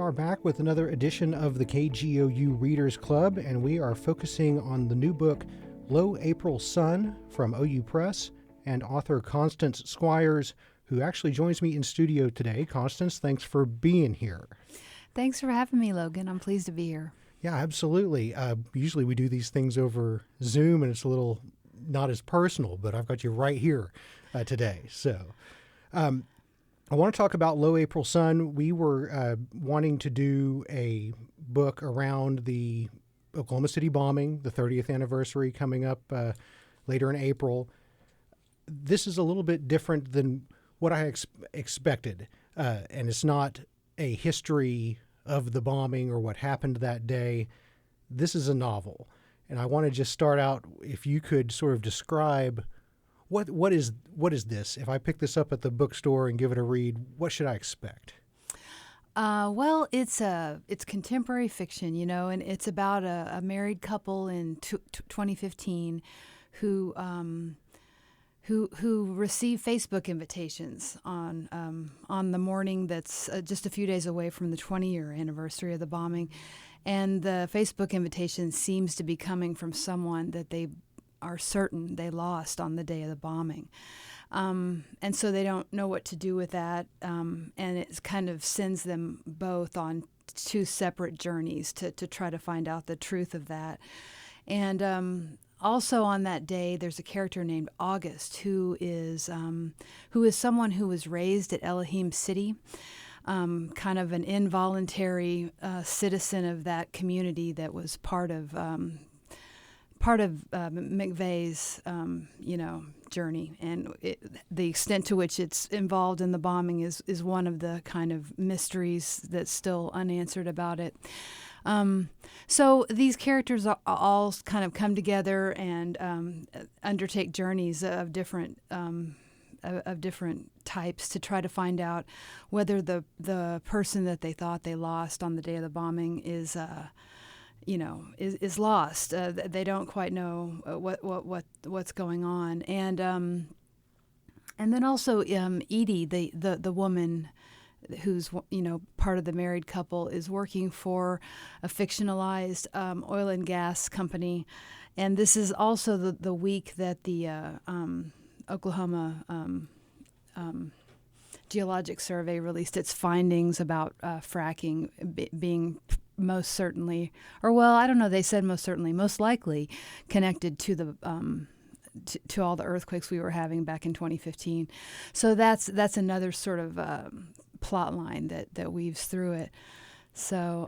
are back with another edition of the KGOU Readers Club, and we are focusing on the new book, Low April Sun, from OU Press, and author Constance Squires, who actually joins me in studio today. Constance, thanks for being here. Thanks for having me, Logan. I'm pleased to be here. Yeah, absolutely. Usually we do these things over Zoom, and it's a little not as personal, but I've got you right here today. So I want to talk about Low April Sun. We were wanting to do a book around the Oklahoma City bombing, the 30th anniversary coming up later in April. This is a little bit different than what I expected, and it's not a history of the bombing or what happened that day. This is a novel, and I want to just start out, if you could sort of describe what is this? If I pick this up at the bookstore and give it a read, what should I expect? Well, it's contemporary fiction, and it's about a married couple in 2015 who received Facebook invitations on the morning that's just a few days away from the 20-year anniversary of the bombing, and the Facebook invitation seems to be coming from someone that they are certain they lost on the day of the bombing. And so they don't know what to do with that, and it kind of sends them both on two separate journeys to try to find out the truth of that. And also on that day, there's a character named August who is someone who was raised at Elohim City, kind of an involuntary citizen of that community that was part of McVeigh's, journey, and the extent to which it's involved in the bombing is one of the kind of mysteries that's still unanswered about it. So these characters all kind of come together and undertake journeys of different types to try to find out whether the person that they thought they lost on the day of the bombing is lost. They don't quite know what's going on, and then also Edie, the woman who's part of the married couple, is working for a fictionalized oil and gas company, and this is also the week that the Oklahoma Geologic Survey released its findings about fracking being most certainly, or well, I don't know. They said most certainly, most likely connected to the to all the earthquakes we were having back in 2015. So that's another sort of plot line that weaves through it. So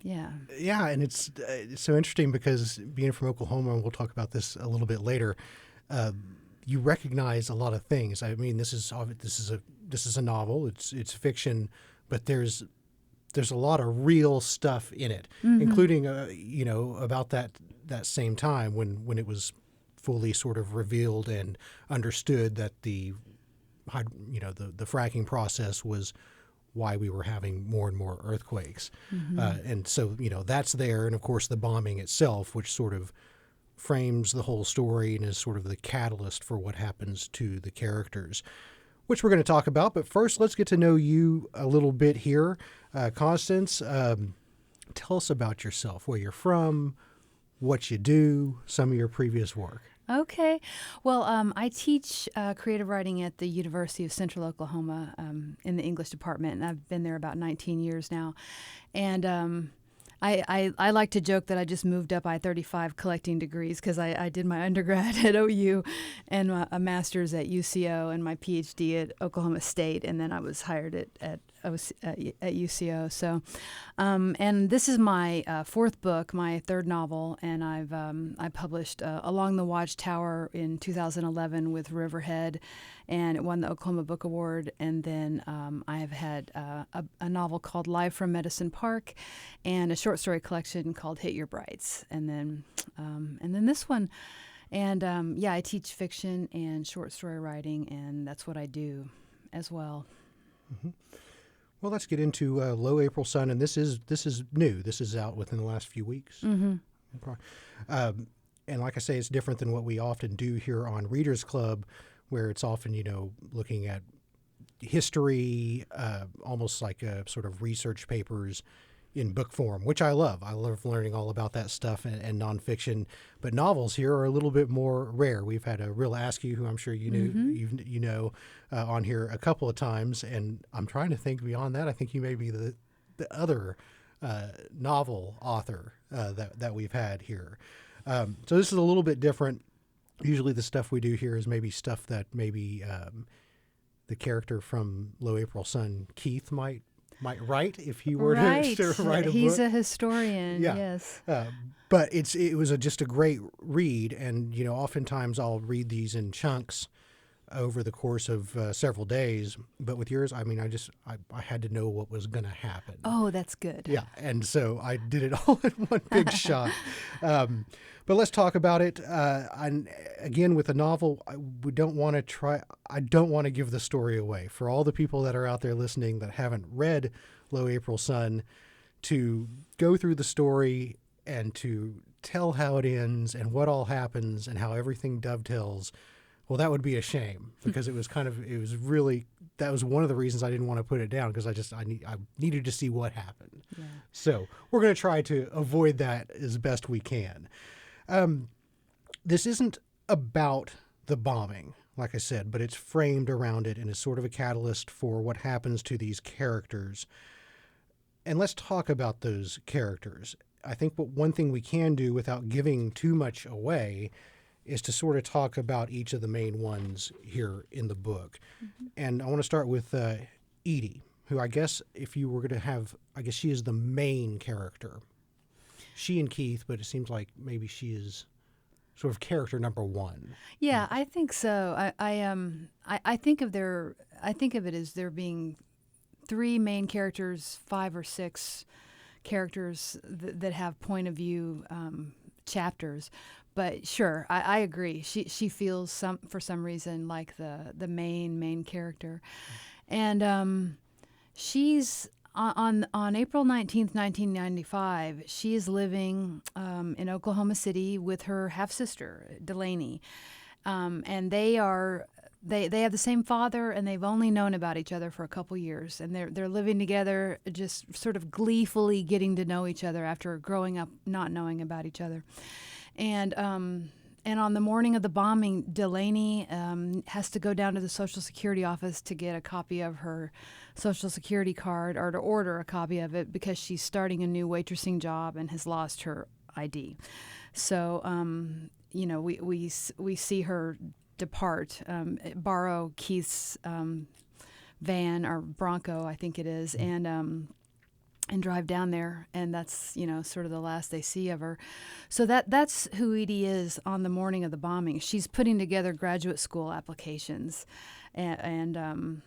yeah, and it's so interesting because being from Oklahoma, and we'll talk about this a little bit later. You recognize a lot of things. I mean, this is a novel. It's fiction, but there's a lot of real stuff in it, including about that same time when it was fully sort of revealed and understood that the fracking process was why we were having more and more earthquakes, and so that's there, and of course the bombing itself, which sort of frames the whole story and is sort of the catalyst for what happens to the characters, which we're going to talk about. But first, let's get to know you a little bit here. Constance, tell us about yourself, where you're from, what you do, some of your previous work. Okay. Well, I teach creative writing at the University of Central Oklahoma in the English department, and I've been there about 19 years now. And I like to joke that I just moved up I-35 collecting degrees because I did my undergrad at OU and a master's at UCO and my PhD at Oklahoma State, and then I was hired at UCO. So, and this is my fourth book, my third novel, and I published Along the Watchtower in 2011 with Riverhead, and it won the Oklahoma Book Award. And then I have had a novel called Live from Medicine Park, and a short story collection called Hit Your Brights, and then this one. And I teach fiction and short story writing, and that's what I do as well. Mm-hmm. Well, let's get into Low April Sun, and this is new. This is out within the last few weeks. Mm-hmm. And like I say, it's different than what we often do here on Readers Club, where it's often looking at history, almost like a sort of research papers in book form, which I love. I love learning all about that stuff and nonfiction. But novels here are a little bit more rare. We've had a real Askew, who I'm sure you know, on here a couple of times, and I'm trying to think beyond that. I think you may be the other novel author that we've had here. So this is a little bit different. Usually the stuff we do here is maybe stuff that maybe the character from Low April Sun, Keith, might write if he were to write a book. He's a historian. Yeah. Yes. But it was just a great read, and oftentimes I'll read these in chunks over the course of several days. But with yours, I mean, I had to know what was going to happen. Oh, that's good. Yeah, and so I did it all in one big shot. But let's talk about it. And again, with a novel, I don't want to give the story away. For all the people that are out there listening that haven't read Low April Sun, to go through the story and to tell how it ends and what all happens and how everything dovetails, well, that would be a shame, because that was one of the reasons I didn't want to put it down, because I needed to see what happened. Yeah. So we're going to try to avoid that as best we can. This isn't about the bombing, like I said, but it's framed around it and is sort of a catalyst for what happens to these characters. And let's talk about those characters. I think one thing we can do without giving too much away is to sort of talk about each of the main ones here in the book. Mm-hmm. And I want to start with Edie, who I guess if you were going to have, I guess she is the main character. She and Keith, but it seems like maybe she is sort of character number one. Yeah, I think so. I think of it as there being three main characters, 5 or 6 characters that have point of view chapters. But sure, I agree. She feels for some reason like the main character, and she's on April 19th, 1995. She is living in Oklahoma City with her half sister Delaney, and they have the same father, and they've only known about each other for a couple years, and they're living together, just sort of gleefully getting to know each other after growing up not knowing about each other. And on the morning of the bombing, Delaney has to go down to the Social Security office to get a copy of her Social Security card, or to order a copy of it, because she's starting a new waitressing job and has lost her ID. So, we see her depart, borrow Keith's van, or Bronco, I think it is, and drive down there, and that's sort of the last they see of her. So that's who Edie is on the morning of the bombing. She's putting together graduate school applications, and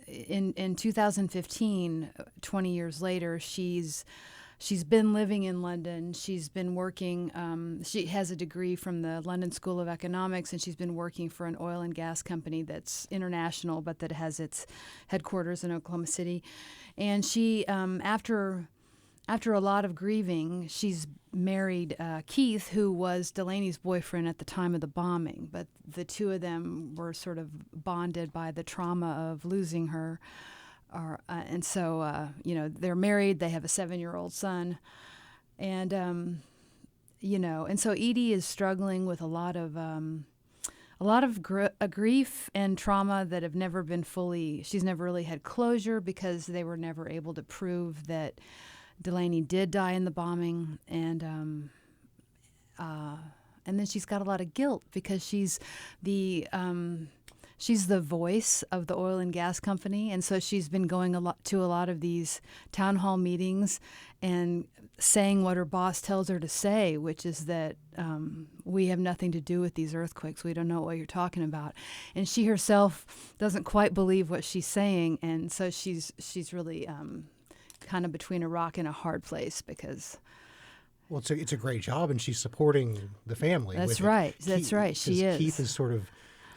in 2015, 20 years later, she's been living in London. She's been working. She has a degree from the London School of Economics, and she's been working for an oil and gas company that's international, but that has its headquarters in Oklahoma City. And she, after a lot of grieving, she's married Keith, who was Delaney's boyfriend at the time of the bombing. But the two of them were sort of bonded by the trauma of losing her. And so, they're married. They have a 7-year-old son, and and so Edie is struggling with a lot of grief and trauma that have never been fully. She's never really had closure, because they were never able to prove that Delaney did die in the bombing, and then she's got a lot of guilt, because she's the voice of the oil and gas company, and so she's been going to a lot of these town hall meetings and saying what her boss tells her to say, which is that we have nothing to do with these earthquakes. We don't know what you're talking about. And she herself doesn't quite believe what she's saying, and so she's really kind of between a rock and a hard place, because... Well, it's a great job, and she's supporting the family. That's right. That's right. She is. Keith is sort of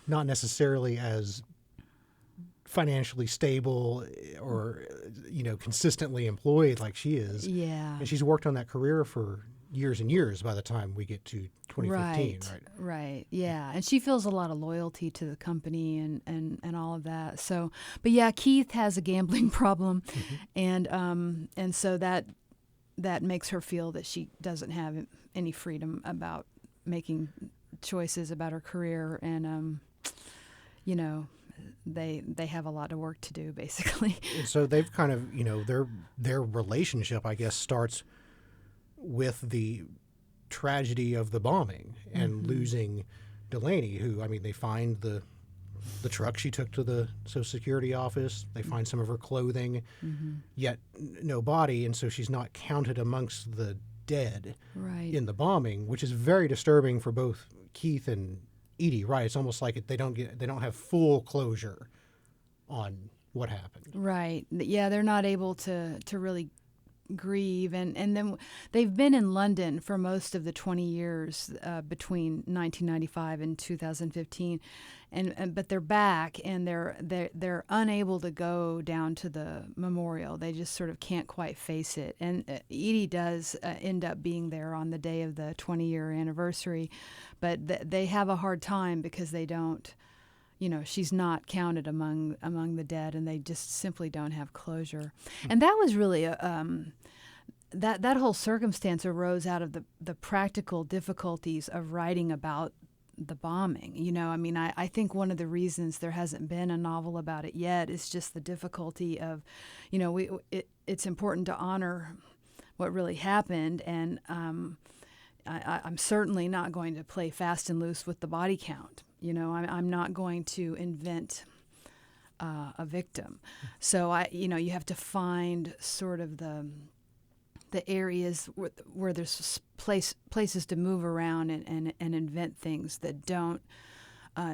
not necessarily as financially stable or consistently employed like she is. Yeah. And she's worked on that career for years and years by the time we get to 2015, right? Right. Yeah. And she feels a lot of loyalty to the company and all of that. So, but yeah, Keith has a gambling problem, and so that makes her feel that she doesn't have any freedom about making choices about her career, and you know, they have a lot of work to do, basically. And so they've kind of, their relationship, I guess, starts with the tragedy of the bombing and losing Delaney, who, I mean, they find the truck she took to the Social Security office. They find some of her clothing, yet no body, and so she's not counted amongst the dead in the bombing, which is very disturbing for both Keith and Edie. Right? It's almost like they don't have full closure on what happened. Right. Yeah, they're not able to really grieve, and then they've been in London for most of the 20 years between 1995 and 2015, but they're back, and they're unable to go down to the memorial. They just sort of can't quite face it. And Edie does end up being there on the day of the 20-year anniversary, but they have a hard time because they don't. She's not counted among the dead, and they just simply don't have closure. And that was really that whole circumstance arose out of the practical difficulties of writing about the bombing. I mean, I think one of the reasons there hasn't been a novel about it yet is just the difficulty of, it's important to honor what really happened, and I'm certainly not going to play fast and loose with the body count. I'm not going to invent a victim. So you have to find sort of the areas where there's places to move around and invent things that don't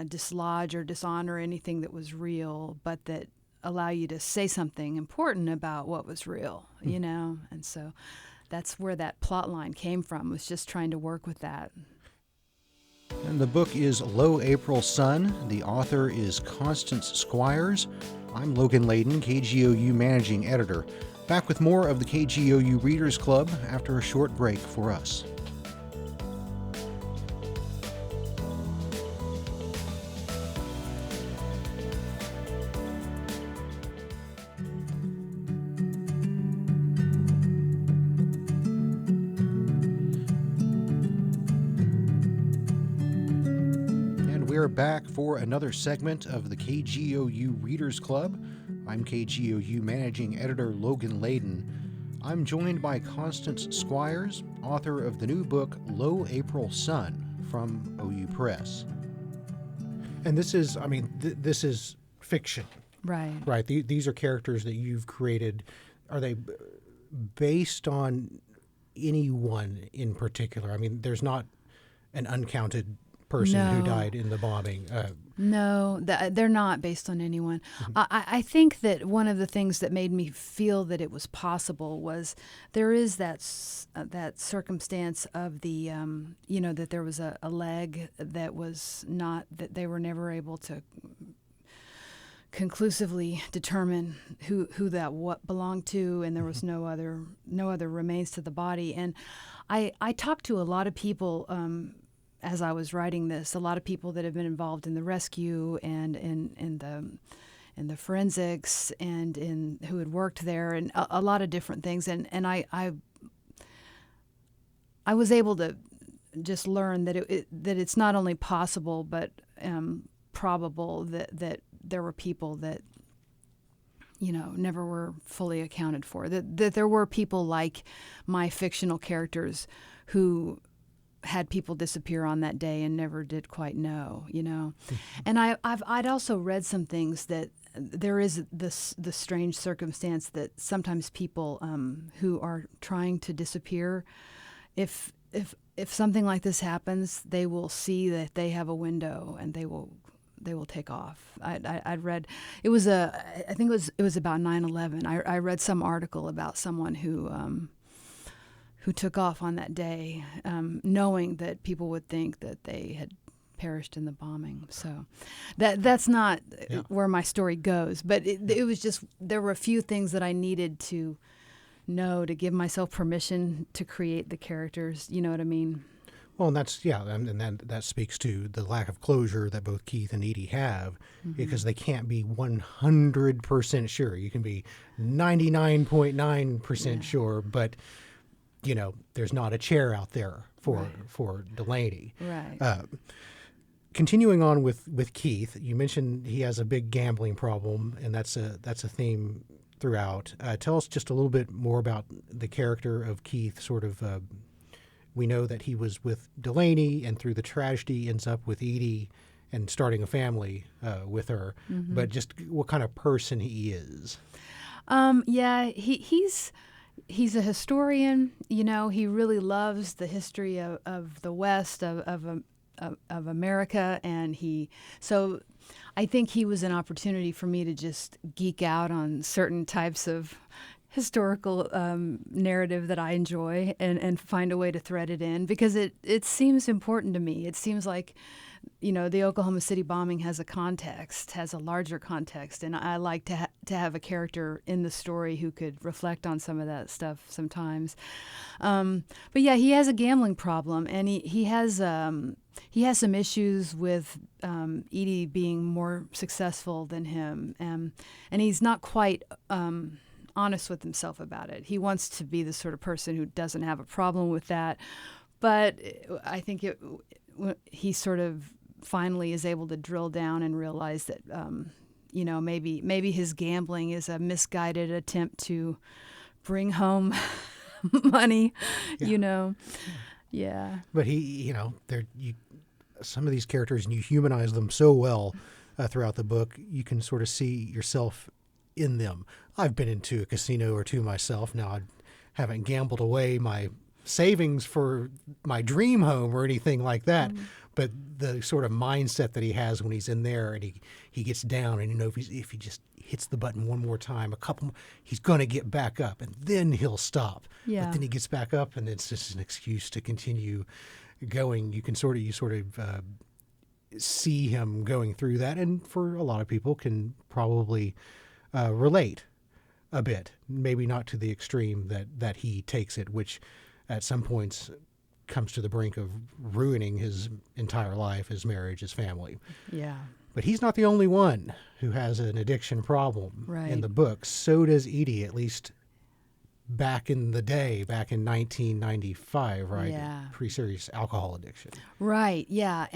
dislodge or dishonor anything that was real, but that allow you to say something important about what was real. And so that's where that plot line came from, was just trying to work with that. And the book is Low April Sun. The author is Constance Squires. I'm Logan Layden, KGOU Managing Editor. Back with more of the KGOU Readers Club after a short break for us. We're back for another segment of the KGOU Readers Club. I'm KGOU Managing Editor Logan Layden. I'm joined by Constance Squires, author of the new book Low April Sun from OU Press. And this is, this is fiction. Right. Right. These are characters that you've created. Are they based on anyone in particular? I mean, there's not an uncounted person who died in the bombing. No, they're not based on anyone. I think that one of the things that made me feel that it was possible was there is that circumstance of the, that there was a leg that was not, that they were never able to conclusively determine who that what belonged to, and there was no other remains to the body. And I talked to a lot of people as I was writing this, a lot of people that have been involved in the rescue and in the forensics and who had worked there, and a lot of different things. And I was able to just learn that it's not only possible but probable that there were people that never were fully accounted for. That there were people like my fictional characters who had people disappear on that day and never did quite know, And I'd also read some things that there is the strange circumstance that sometimes people who are trying to disappear, if something like this happens, they will see that they have a window and they will take off. I'd read I think it was about 9/11. I read some article about someone who took off on that day, knowing that people would think that they had perished in the bombing. So that's not where my story goes. But it was just, there were a few things that I needed to know, to give myself permission to create the characters. You know what I mean? Well, and that's, yeah, and that speaks to the lack of closure that both Keith and Edie have, because they can't be 100% sure. You can be 99.9% sure, but, there's not a chair out there for Delaney. Right. Continuing on with Keith, you mentioned he has a big gambling problem, and that's a theme throughout. Tell us just a little bit more about the character of Keith. Sort of, we know that he was with Delaney, and through the tragedy ends up with Edie and starting a family with her. But just what kind of person he is. Yeah, he's a historian. He really loves the history of the West, of America, and so I think he was an opportunity for me to just geek out on certain types of historical narrative that I enjoy, and find a way to thread it in, because it seems important to me. It seems like the Oklahoma City bombing has a larger context, and I like to have a character in the story who could reflect on some of that stuff sometimes. But yeah, he has a gambling problem, and he has some issues with Edie being more successful than him, and he's not quite honest with himself about it. He wants to be the sort of person who doesn't have a problem with that, but I think he sort of finally is able to drill down and realize that maybe his gambling is a misguided attempt to bring home money. Yeah. But some of these characters, and you humanize them so well throughout the book, you can sort of see yourself in them. I've been into a casino or two myself. Now, I haven't gambled away my savings for my dream home or anything like that, but the sort of mindset that he has when he's in there, and he gets down, and if he just hits the button one more time, he's going to get back up, and then he'll stop. Yeah. But then he gets back up, and it's just an excuse to continue going. You sort of see him going through that, and for a lot of people can probably relate a bit, maybe not to the extreme that he takes it, which at some points comes to the brink of ruining his entire life, his marriage, his family. Yeah. But he's not the only one who has an addiction problem in the book. So does Edie, at least back in the day, back in 1995, right? Yeah. Pretty serious alcohol addiction. Right. Yeah.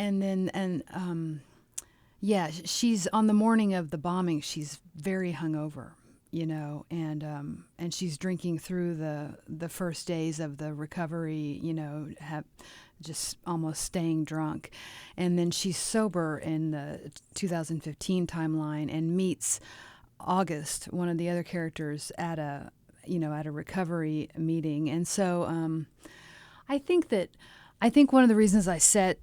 Yeah, she's on the morning of the bombing. She's very hungover, and she's drinking through the first days of the recovery, just almost staying drunk, and then she's sober in the 2015 timeline and meets August, one of the other characters, at a recovery meeting, and so I think one of the reasons I set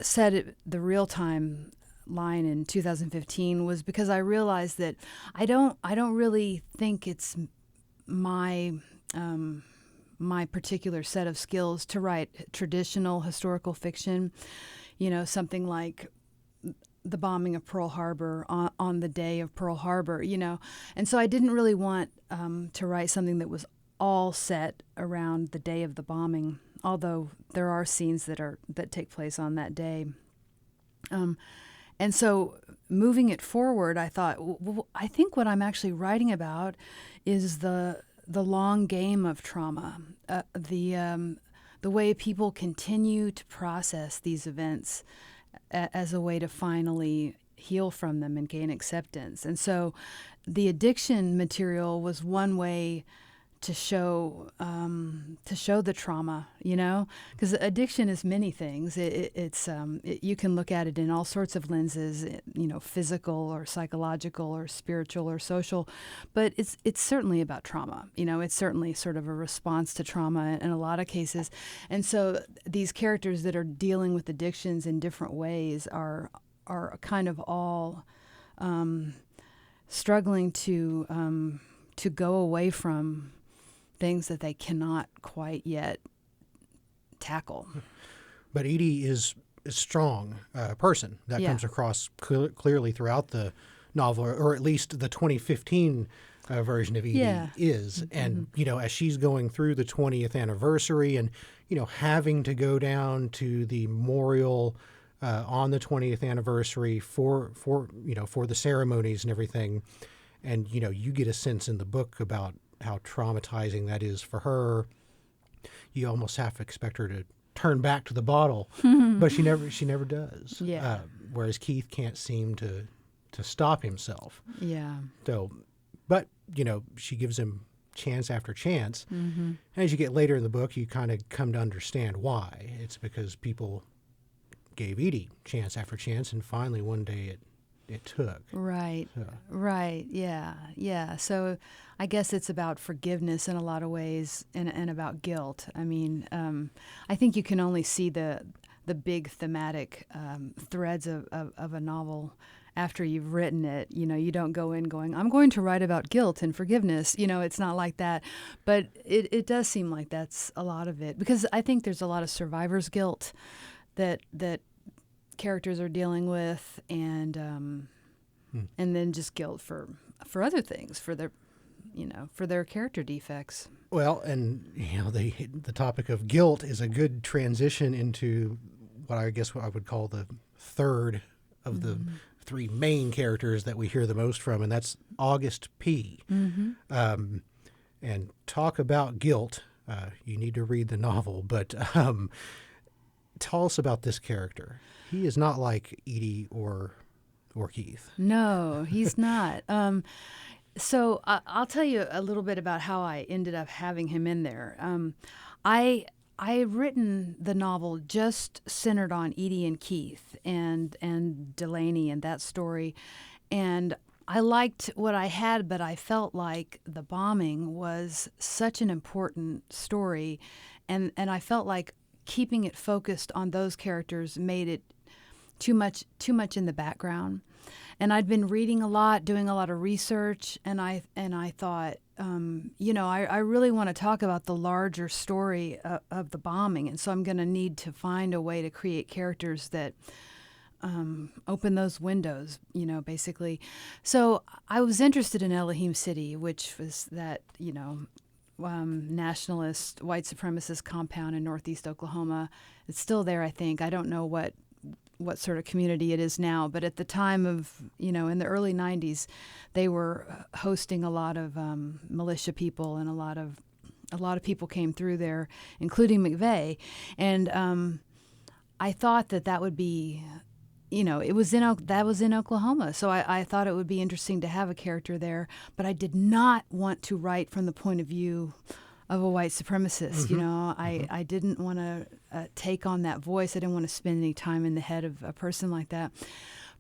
it the real time line in 2015 was because I realized that I don't really think it's my particular set of skills to write traditional historical fiction, something like the bombing of Pearl Harbor on the day of Pearl Harbor, and so I didn't really want to write something that was all set around the day of the bombing, although there are scenes that take place on that day. And so moving it forward, I thought, I think what I'm actually writing about is the long game of trauma, the way people continue to process these events as a way to finally heal from them and gain acceptance. And so the addiction material was one way to show the trauma, because addiction is many things. You can look at it in all sorts of lenses, physical or psychological or spiritual or social, but it's certainly about trauma. It's certainly sort of a response to trauma in a lot of cases. And so these characters that are dealing with addictions in different ways are kind of all struggling to go away from things that they cannot quite yet tackle. But Edie is a strong person. That comes across clearly throughout the novel, or at least the 2015 version of Edie Yeah. is. And, as she's going through the 20th anniversary and, having to go down to the memorial on the 20th anniversary for the ceremonies and everything. And, you get a sense in the book about how traumatizing that is for her. You almost have to expect her to turn back to the bottle, but she never does. Yeah. Whereas Keith can't seem to stop himself. Yeah. So, but she gives him chance after chance. Mm-hmm. And as you get later in the book, you kind of come to understand why. It's because people gave Edie chance after chance, and finally one day it took. Right. So. Right. Yeah. Yeah. So I guess it's about forgiveness in a lot of ways and about guilt. I mean, I think you can only see the big thematic threads of a novel after you've written it. You don't go in going, I'm going to write about guilt and forgiveness. It's not like that. But it does seem like that's a lot of it, because I think there's a lot of survivor's guilt that characters are dealing with, and then just guilt for other things, for their character defects. Well, and the topic of guilt is a good transition into what I would call the third of the three main characters that we hear the most from, and that's August P. Mm-hmm. And talk about guilt. You need to read the novel, but tell us about this character. He is not like Edie or Keith. No, he's not. So I'll tell you a little bit about how I ended up having him in there. I had written the novel just centered on Edie and Keith and Delaney and that story, and I liked what I had, but I felt like the bombing was such an important story, and I felt like keeping it focused on those characters made it too much in the background. And I'd been reading a lot, doing a lot of research, and I thought, I really want to talk about the larger story of the bombing, and so I'm going to need to find a way to create characters that open those windows, basically. So I was interested in Elohim City, which was that, nationalist, white supremacist compound in northeast Oklahoma. It's still there, I think. I don't know what sort of community it is now, but at the time of, in the early 90s, they were hosting a lot of militia people, and a lot of people came through there, including McVeigh. And I thought that would be, that was in Oklahoma. So I thought it would be interesting to have a character there, but I did not want to write from the point of view of a white supremacist. Mm-hmm. I didn't want to take on that voice. I didn't want to spend any time in the head of a person like that.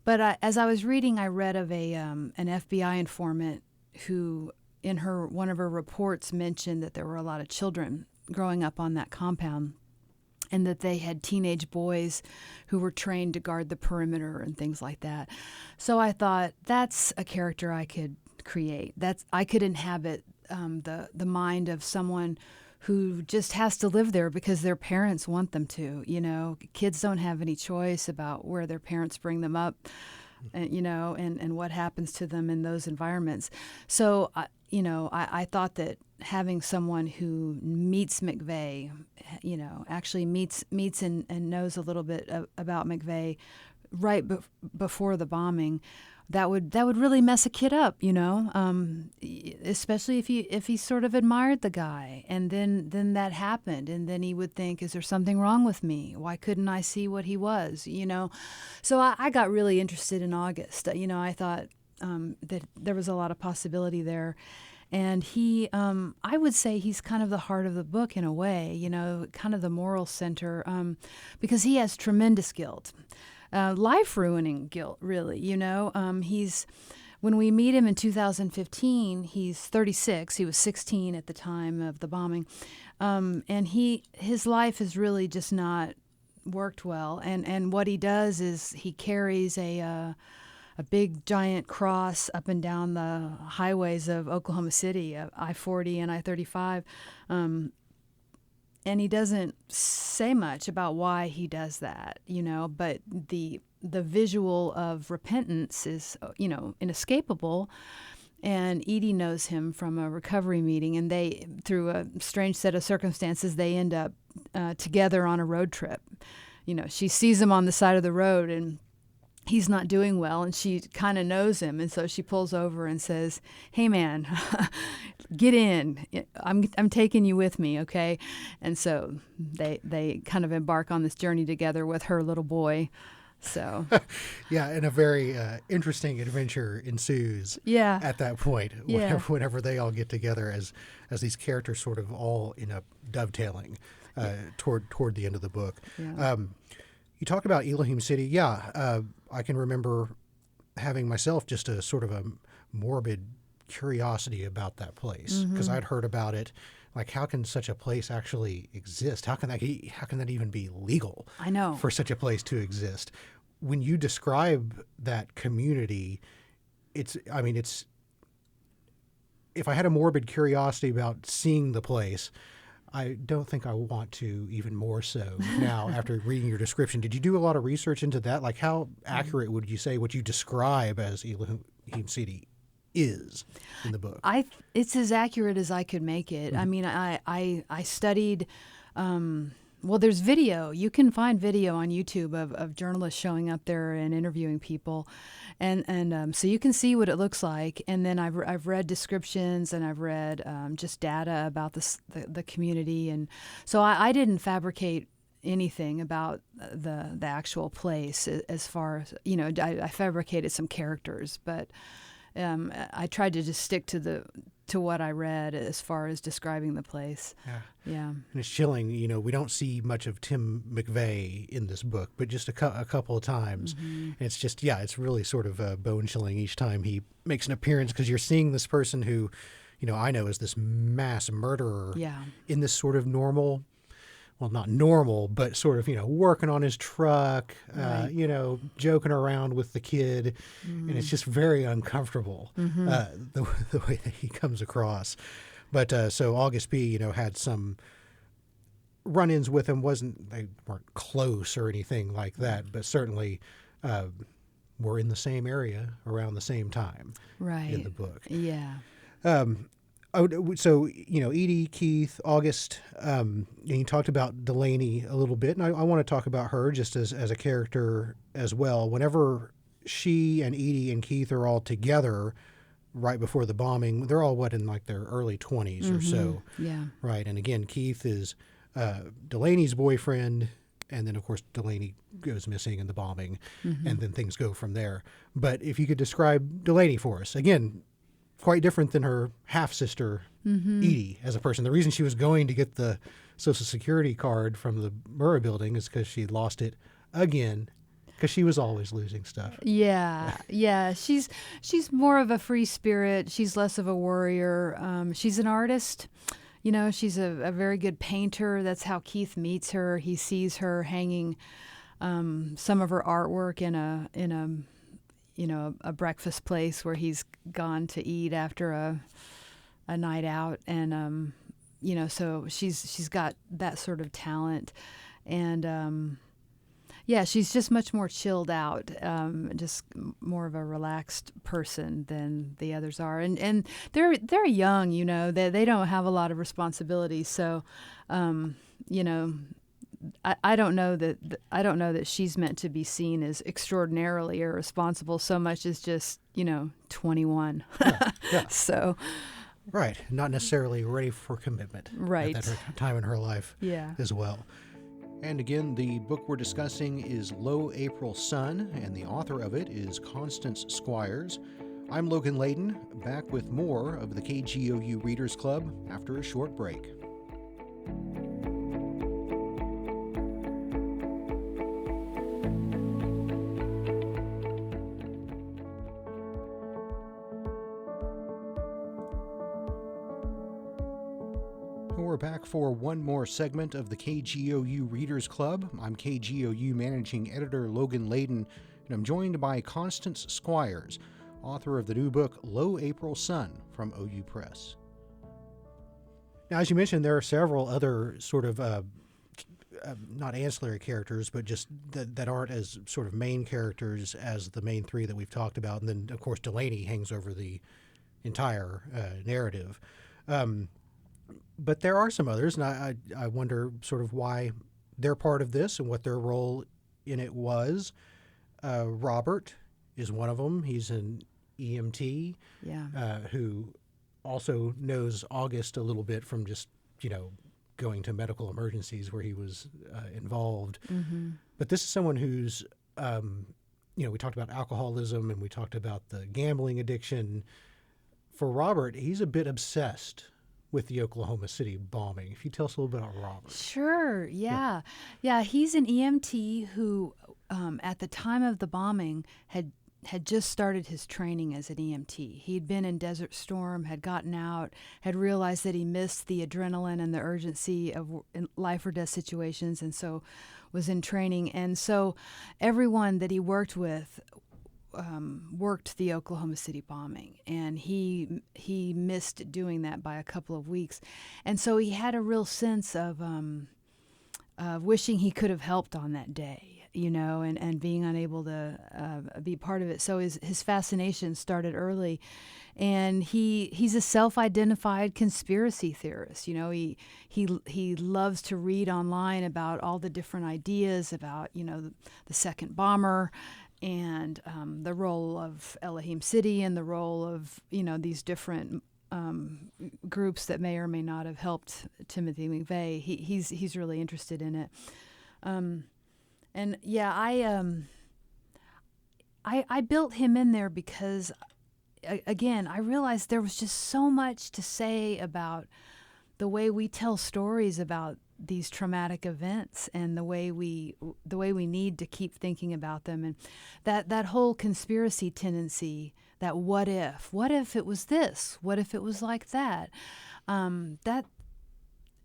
But as I was reading, I read of an FBI informant who, in one of her reports, mentioned that there were a lot of children growing up on that compound, and that they had teenage boys who were trained to guard the perimeter and things like that. So I thought, that's a character I could create. I could inhabit the mind of someone who just has to live there because their parents want them to. Kids don't have any choice about where their parents bring them up, and what happens to them in those environments. So, I thought that having someone who meets McVeigh, actually meets and knows a little bit about McVeigh right before the bombing, that would really mess a kid up, especially if he sort of admired the guy, and then that happened, and then he would think, is there something wrong with me? Why couldn't I see what he was? So I got really interested in August. I thought that there was a lot of possibility there. And he, I would say he's kind of the heart of the book in a way, kind of the moral center, because he has tremendous guilt. Life-ruining guilt, really. When we meet him in 2015, he's 36. He was 16 at the time of the bombing, and his life has really just not worked well. And what he does is he carries a big giant cross up and down the highways of Oklahoma City, I-40 and I-35. And he doesn't say much about why he does that, but the visual of repentance is, inescapable. And Edie knows him from a recovery meeting, and they, through a strange set of circumstances, they end up together on a road trip. She sees him on the side of the road, and he's not doing well, and she kind of knows him, and so she pulls over and says, "Hey, man, get in. I'm taking you with me, okay?" And so they kind of embark on this journey together with her little boy. So, yeah, and a very interesting adventure ensues. Yeah. At that point, Yeah. whenever they all get together as these characters sort of all in a dovetailing toward the end of the book. Yeah. You talk about Elohim City. Yeah, I can remember having myself just a sort of a morbid curiosity about that place because I'd heard about it. Like, how can such a place actually exist? How can that even be legal? I know. For such a place to exist. When you describe that community, it's if I had a morbid curiosity about seeing the place, I don't think I want to even more so now after reading your description. Did you do a lot of research into that? Like, how accurate would you say what you describe as Elohim City is in the book? It's as accurate as I could make it. I mean, I studied. Well, there's video. You can find video on YouTube of journalists showing up there and interviewing people, and so you can see what it looks like. And then I've read descriptions, and I've read just data about the community, and so I didn't fabricate anything about the actual place as far as I fabricated some characters, but I tried to just stick to what I read as far as describing the place. Yeah. And it's chilling. We don't see much of Tim McVeigh in this book, but just a couple of times. And it's just, it's really sort of bone chilling each time he makes an appearance because you're seeing this person who, I know is this mass murderer in this sort of normal, well, not normal, but sort of, working on his truck, Right. Joking around with the kid. And it's just very uncomfortable, the way that he comes across. But so August B, had some run-ins with him. They weren't close or anything like that, but certainly were in the same area around the same time in the book. Yeah. So, Edie, Keith, August, and you talked about Delaney a little bit, and I want to talk about her just as a character as well. Whenever she and Edie and Keith are all together right before the bombing, they're all, in like their early 20s or so. Yeah. Right. And again, Keith is Delaney's boyfriend, and then, of course, Delaney goes missing in the bombing, and then things go from there. But if you could describe Delaney for us, again, quite different than her half-sister, Edie, as a person. The reason she was going to get the Social Security card from the Murrah building is because she lost it again, because she was always losing stuff. Yeah. Yeah. She's more of a free spirit. She's less of a worrier. She's an artist. She's a very good painter. That's how Keith meets her. He sees her hanging some of her artwork in a breakfast place where he's gone to eat after a night out, and so she's got that sort of talent, and she's just much more chilled out, just more of a relaxed person than the others are, and they're young, they don't have a lot of responsibilities, so I don't know that she's meant to be seen as extraordinarily irresponsible so much as just 21. Yeah. So Right. Not necessarily ready for commitment Right. at that time in her life as well. And again, the book we're discussing is Low April Sun, and the author of it is Constance Squires. I'm Logan Layden, back with more of the KGOU Readers Club after a short break. We're back for one more segment of the KGOU Readers Club. I'm KGOU Managing Editor Logan Layden, and I'm joined by Constance Squires, author of the new book Low April Sun from OU Press. Now, as you mentioned, there are several other sort of not ancillary characters, but just that aren't as sort of main characters as the main three that we've talked about. And then, of course, Delaney hangs over the entire narrative. But there are some others, and I wonder sort of why they're part of this and what their role in it was. Robert is one of them. He's an EMT Yeah. who also knows August a little bit from just, going to medical emergencies where he was involved. Mm-hmm. But this is someone who's, we talked about alcoholism and we talked about the gambling addiction. For Robert, he's a bit obsessed with the Oklahoma City bombing. If you tell us a little bit about Robert. Sure. Yeah. Yeah. He's an EMT who, at the time of the bombing, had just started his training as an EMT. He'd been in Desert Storm, had gotten out, had realized that he missed the adrenaline and the urgency of life or death situations, and so was in training. And so everyone that he worked with worked the Oklahoma City bombing, and he missed doing that by a couple of weeks. And so he had a real sense of wishing he could have helped on that day. And being unable to be part of it. So his fascination started early, and he's a self-identified conspiracy theorist. He loves to read online about all the different ideas about the second bomber, and the role of Elohim City, and the role of these different groups that may or may not have helped Timothy McVeigh. He's really interested in it. And yeah, I built him in there because, again, I realized there was just so much to say about the way we tell stories about these traumatic events, and the way we need to keep thinking about them, and that whole conspiracy tendency. That what if it was this? What if it was like that?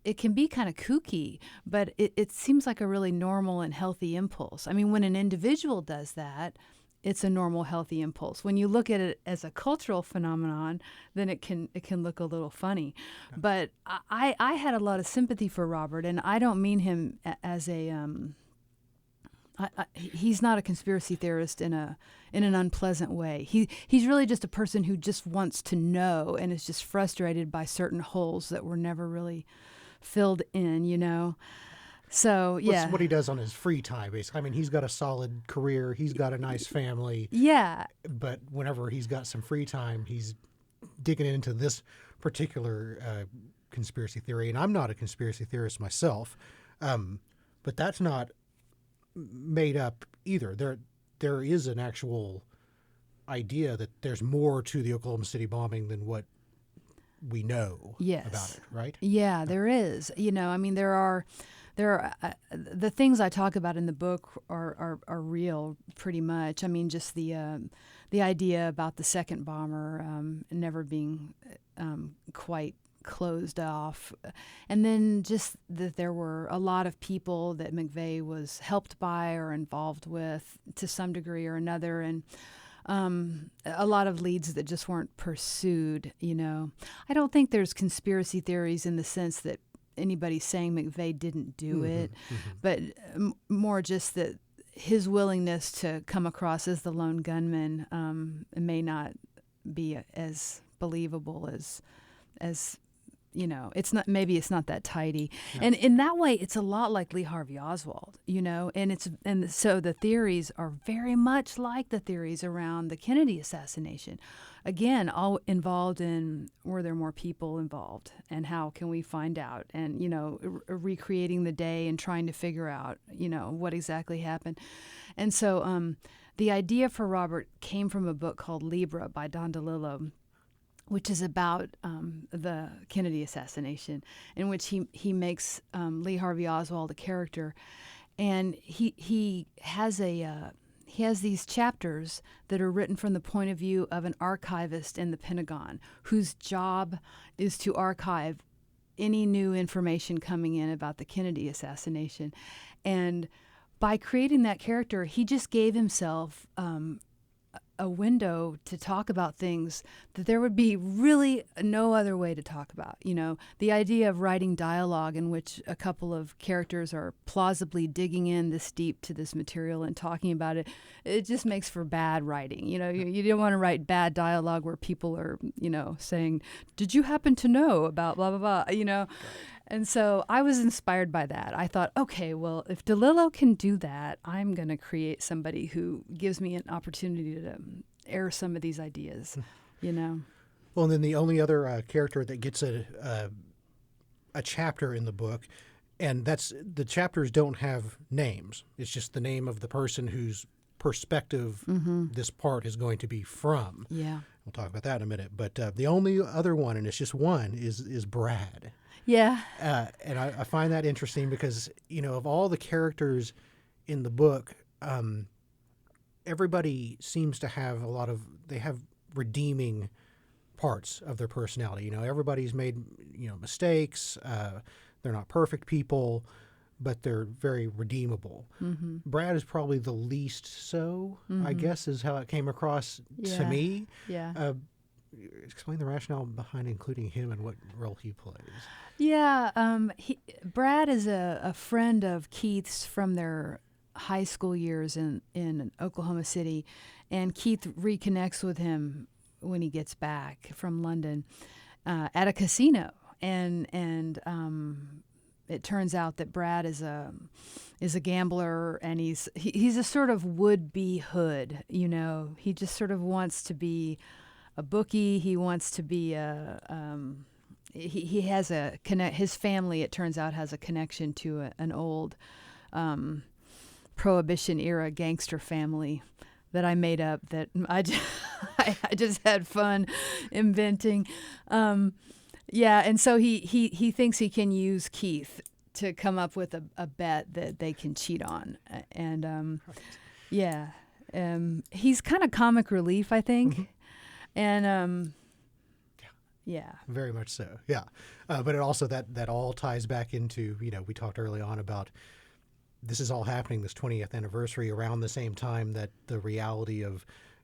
It can be kind of kooky, but it seems like a really normal and healthy impulse. I mean, when an individual does that, it's a normal, healthy impulse. When you look at it as a cultural phenomenon, then it can look a little funny. Okay. But I had a lot of sympathy for Robert, and I don't mean him as a he's not a conspiracy theorist in an unpleasant way. He's really just a person who just wants to know and is just frustrated by certain holes that were never really filled in. So, yeah. That's what he does on his free time, basically. I mean, he's got a solid career. He's got a nice family. Yeah. But whenever he's got some free time, he's digging into this particular conspiracy theory. And I'm not a conspiracy theorist myself, but that's not made up either. There is an actual idea that there's more to the Oklahoma City bombing than what we know about it, right? Yeah, there is. I mean, there are the things I talk about in the book are real, pretty much. I mean, just the idea about the second bomber never being quite closed off, and then just that there were a lot of people that McVeigh was helped by or involved with to some degree or another, and a lot of leads that just weren't pursued. I don't think there's conspiracy theories in the sense that anybody's saying McVeigh didn't do it, but more just that his willingness to come across as the lone gunman may not be as believable as it's not. Maybe it's not that tidy, and in that way, it's a lot like Lee Harvey Oswald, and so the theories are very much like the theories around the Kennedy assassination. Again, all involved in were there more people involved, and how can we find out, and recreating the day and trying to figure out what exactly happened, and so the idea for Robert came from a book called Libra by Don DeLillo, which is about the Kennedy assassination, in which he makes Lee Harvey Oswald a character, and he has these chapters that are written from the point of view of an archivist in the Pentagon, whose job is to archive any new information coming in about the Kennedy assassination, and by creating that character, he just gave himself a window to talk about things that there would be really no other way to talk about. The idea of writing dialogue in which a couple of characters are plausibly digging in this deep to this material and talking about it, it just makes for bad writing. You don't want to write bad dialogue where people are, saying, "Did you happen to know about blah, blah, blah," Right. And so I was inspired by that. I thought, okay, well, if DeLillo can do that, I'm going to create somebody who gives me an opportunity to air some of these ideas, Well, and then the only other character that gets a chapter in the book, and that's the chapters don't have names. It's just the name of the person whose perspective this part is going to be from. Yeah. We'll talk about that in a minute. But the only other one, and it's just one, is Brad. Yeah. And I find that interesting because, of all the characters in the book, everybody seems to have they have redeeming parts of their personality. Everybody's made, mistakes. They're not perfect people, but they're very redeemable. Mm-hmm. Brad is probably the least so, I guess, is how it came across to me. Yeah. Explain the rationale behind including him and what role he plays. Yeah. Brad is a friend of Keith's from their high school years in Oklahoma City, and Keith reconnects with him when he gets back from London at a casino, and it turns out that Brad is a gambler, and he's a sort of would-be hood. He just sort of wants to be a bookie. He wants to be he has his family, it turns out, has a connection to an old Prohibition era gangster family that I made up that I just had fun inventing. And so he thinks he can use Keith to come up with a bet that they can cheat on. And he's kind of comic relief, I think. Mm-hmm. And yeah. Very much so, yeah. But it also, that all ties back into, we talked early on about this is all happening, this 20th anniversary, around the same time that the reality of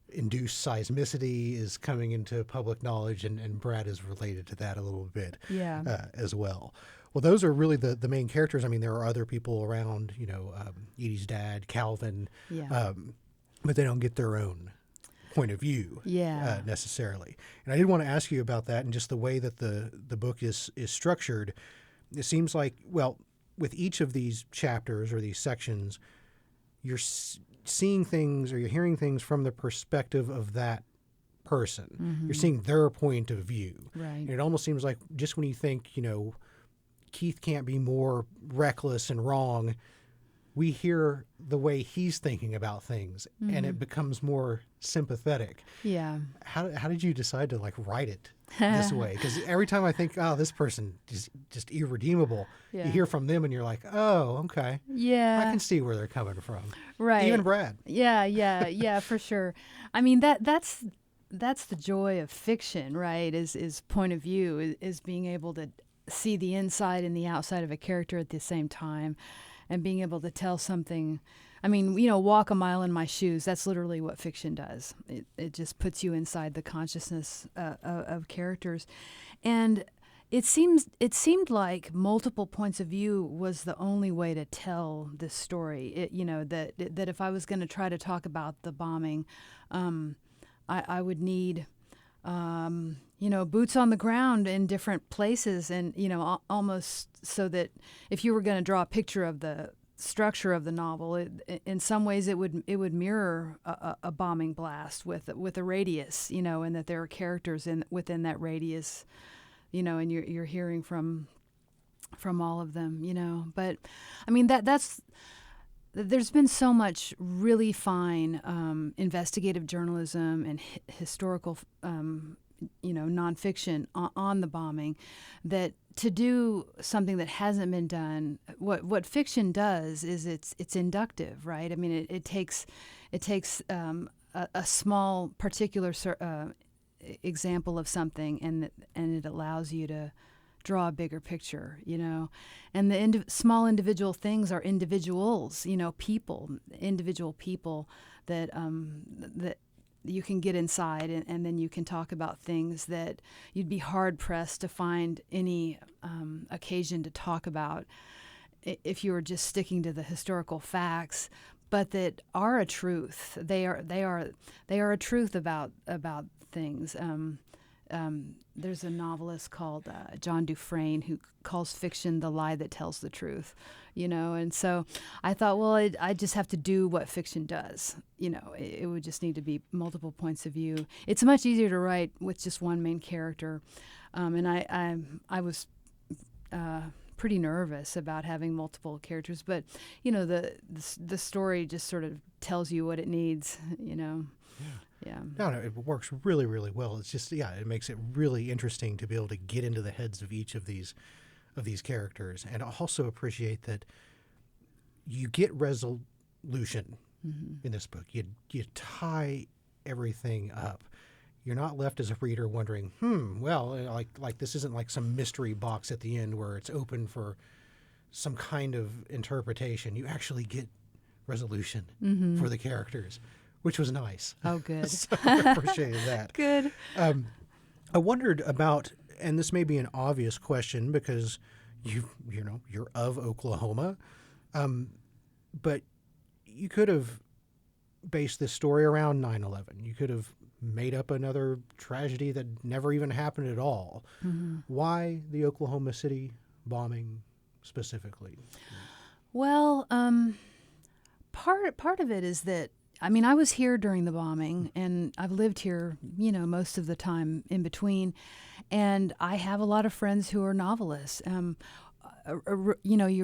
induced seismicity is coming into public knowledge, and Brad is related to that a little bit as well. Well, those are really the main characters. I mean, there are other people around, Edie's dad, Calvin, but they don't get their own point of view necessarily. And I did want to ask you about that and just the way that the book is structured. It seems like, well, with each of these chapters or these sections, you're seeing things or you're hearing things from the perspective of that person. Mm-hmm. You're seeing their point of view. Right. And it almost seems like just when you think, Keith can't be more reckless and wrong, we hear the way he's thinking about things, and it becomes more sympathetic. Yeah. How did you decide to write it this way? Because every time I think, oh, this person is just irredeemable, you hear from them and you're like, oh, okay. Yeah. I can see where they're coming from. Right. Even Brad. Yeah, for sure. I mean, that's the joy of fiction, right? Is point of view, is being able to see the inside and the outside of a character at the same time, and being able to tell something. I mean, walk a mile in my shoes. That's literally what fiction does. It just puts you inside the consciousness of characters. And it seemed like multiple points of view was the only way to tell this story. That if I was going to try to talk about the bombing, I would need boots on the ground in different places, and almost so that if you were going to draw a picture of the structure of the novel, in some ways it would mirror a bombing blast with a radius, and that there are characters within that radius, and you're hearing from all of them, But I mean there's been so much really fine investigative journalism and historical nonfiction on the bombing, that to do something that hasn't been done, what fiction does is it's inductive, right? I mean, it takes a small particular example of something, and it allows you to draw a bigger picture, and the small individual things are individuals, individual people that you can get inside, and then you can talk about things that you'd be hard pressed to find any occasion to talk about if you were just sticking to the historical facts, but that are a truth. They are a truth about things. There's a novelist called John Dufresne who calls fiction the lie that tells the truth, and so I thought, well, I just have to do what fiction does. It would just need to be multiple points of view. It's much easier to write with just one main character, and I was pretty nervous about having multiple characters, but the story just sort of tells you what it needs. Yeah. No, it works really, really well. It's just, it makes it really interesting to be able to get into the heads of each of these characters, and I also appreciate that you get resolution in this book. You tie everything up. You're not left as a reader wondering, well, like this isn't like some mystery box at the end where it's open for some kind of interpretation. You actually get resolution for the characters, which was nice. Oh, good. So I appreciated that. Good. I wondered about, and this may be an obvious question because you're of Oklahoma, but you could have based this story around 9/11. You could have made up another tragedy that never even happened at all. Why the Oklahoma City bombing specifically? Well, part of it is that, I was here during the bombing, and I've lived here, most of the time in between, and I have a lot of friends who are novelists. You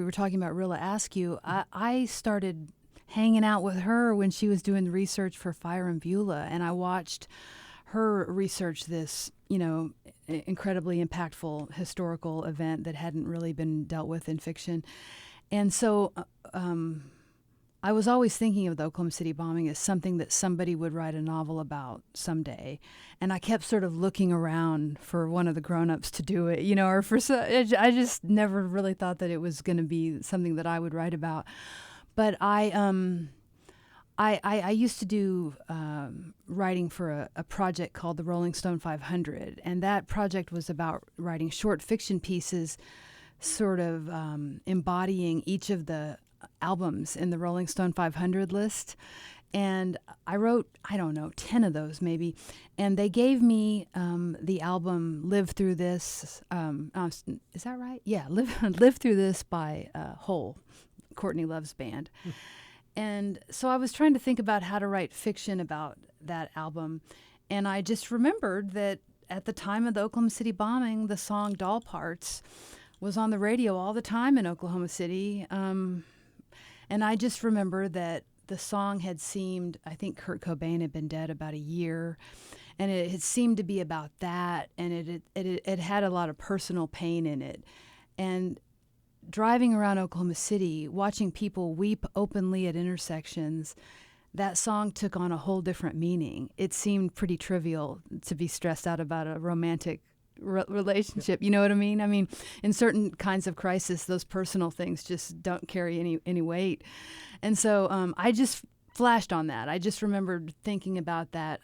were talking about Rilla Askew. I started hanging out with her when she was doing research for Fire and Beulah, and I watched her research this, incredibly impactful historical event that hadn't really been dealt with in fiction. And so I was always thinking of the Oklahoma City bombing as something that somebody would write a novel about someday. And I kept sort of looking around for one of the grown-ups to do it, or I just never really thought that it was going to be something that I would write about. But I used to do writing for a project called the Rolling Stone 500, and that project was about writing short fiction pieces, sort of embodying each of the albums in the Rolling Stone 500 list. And I wrote, 10 of those maybe, and they gave me the album Live Through This. Is that right? Yeah, Live Through This by Hole, Courtney Love's band. And so I was trying to think about how to write fiction about that album. And I just remembered that at the time of the Oklahoma City bombing, the song Doll Parts was on the radio all the time in Oklahoma City. And I just remember that the song had seemed, I think Kurt Cobain had been dead about a year, and it had seemed to be about that, and it had a lot of personal pain in it. And driving around Oklahoma City, watching people weep openly at intersections, that song took on a whole different meaning. It seemed pretty trivial to be stressed out about a romantic relationship. You know what I mean? I mean, in certain kinds of crisis, those personal things just don't carry any weight. And so I just flashed on that. I just remembered thinking about that,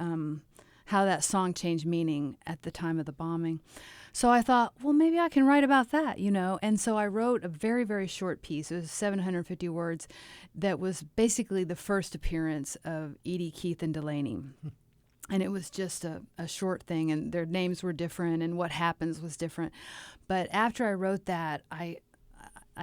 how that song changed meaning at the time of the bombing. So I thought, well, maybe I can write about that, And so I wrote a very, very short piece. It was 750 words that was basically the first appearance of Edie, Keith, and Delaney. And it was just a short thing, and their names were different, and what happens was different. But after I wrote that, I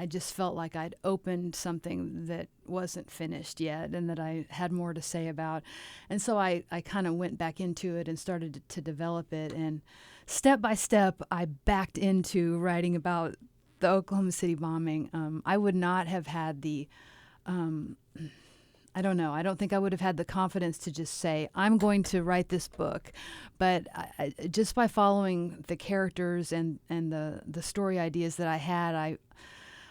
just felt like I'd opened something that wasn't finished yet and that I had more to say about. And so I kind of went back into it and started to develop it. And step by step, I backed into writing about the Oklahoma City bombing. I would not have had the... I don't know. I don't think I would have had the confidence to just say, I'm going to write this book. But just by following the characters and the story ideas that I had,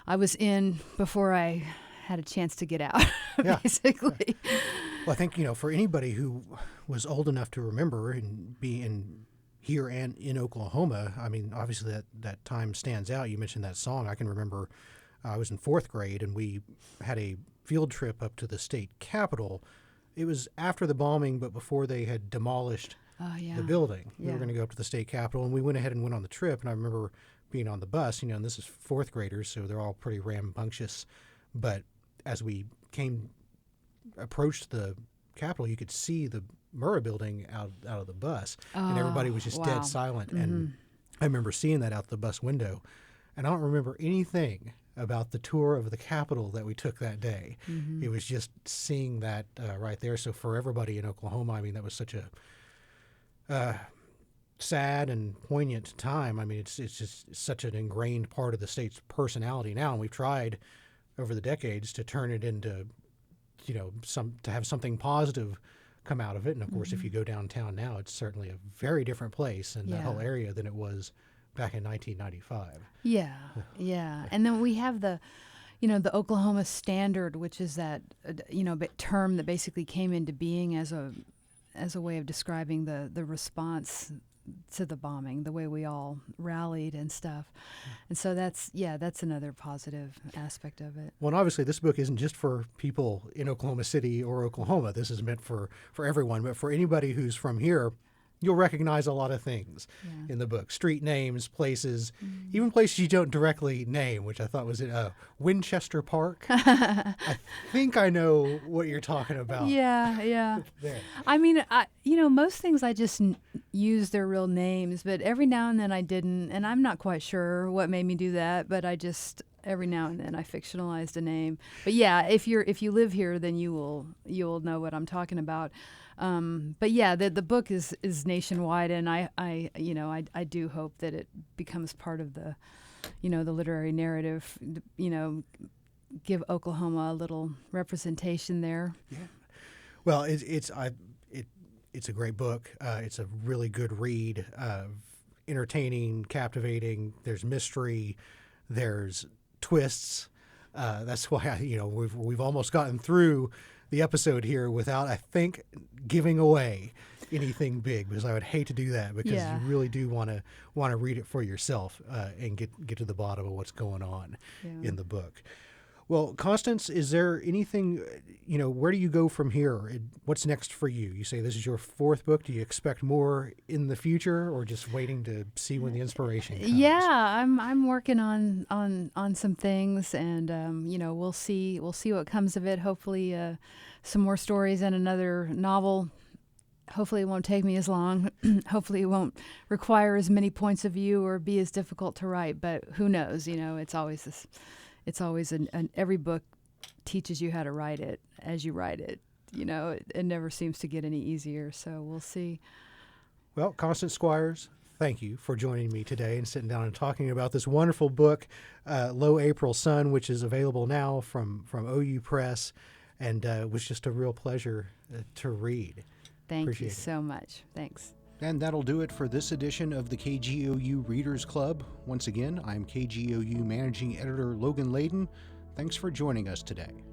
I was in before I had a chance to get out, basically. Yeah. Well, I think, for anybody who was old enough to remember and be here and in Oklahoma, I mean, obviously that time stands out. You mentioned that song. I can remember I was in fourth grade, and we had a field trip up to the state capitol It was after the bombing, but before they had demolished Oh, yeah. the building. We Yeah. were going to go up to the state capitol, and we went ahead and went on the trip. And I remember being on the bus, and this is fourth graders, so they're all pretty rambunctious. But as we approached the capitol, you could see the Murrah building out of the bus, and everybody was just wow. dead silent. And I remember seeing that out the bus window, and I don't remember anything about the tour of the Capitol that we took that day. It was just seeing that right there. So for everybody in Oklahoma, I mean, that was such a sad and poignant time. I mean, it's just such an ingrained part of the state's personality now, and we've tried over the decades to turn it into, to have something positive come out of it. And of course, if you go downtown now, it's certainly a very different place in that whole area than it was back in 1995. Yeah, yeah. And then we have the Oklahoma Standard, which is that, term that basically came into being as a way of describing the response to the bombing, the way we all rallied and stuff. And so that's another positive aspect of it. Well, and obviously this book isn't just for people in Oklahoma City or Oklahoma. This is meant for everyone, but for anybody who's from here, you'll recognize a lot of things in the book. Street names, places, even places you don't directly name, which I thought was Winchester Park. I think I know what you're talking about. Yeah. There. I mean, most things I just use their real names, but every now and then I didn't, and I'm not quite sure what made me do that, but I just every now and then I fictionalized a name. But yeah, if you live here, then you'll know what I'm talking about. But yeah, the book is nationwide, and I do hope that it becomes part of the literary narrative. Give Oklahoma a little representation there. Yeah. Well, it's a great book. It's a really good read. Entertaining, captivating. There's mystery. There's twists. That's why we've almost gotten through the episode here without, I think, giving away anything big, because I would hate to do that, because you really do want to read it for yourself and get to the bottom of what's going on in the book. Well, Constance, is there anything, where do you go from here? What's next for you? You say this is your fourth book. Do you expect more in the future, or just waiting to see when the inspiration comes? Yeah, I'm working on some things, and we'll see what comes of it. Hopefully, some more stories and another novel. Hopefully, it won't take me as long. Hopefully, it won't require as many points of view or be as difficult to write. But who knows? It's always this. It's always every book teaches you how to write it as you write it. It never seems to get any easier. So we'll see. Well, Constance Squires, thank you for joining me today and sitting down and talking about this wonderful book, Low April Sun, which is available now from OU Press, and it was just a real pleasure to read. Thank you so much. Thanks. And that'll do it for this edition of the KGOU Readers Club. Once again, I'm KGOU Managing Editor Logan Layden. Thanks for joining us today.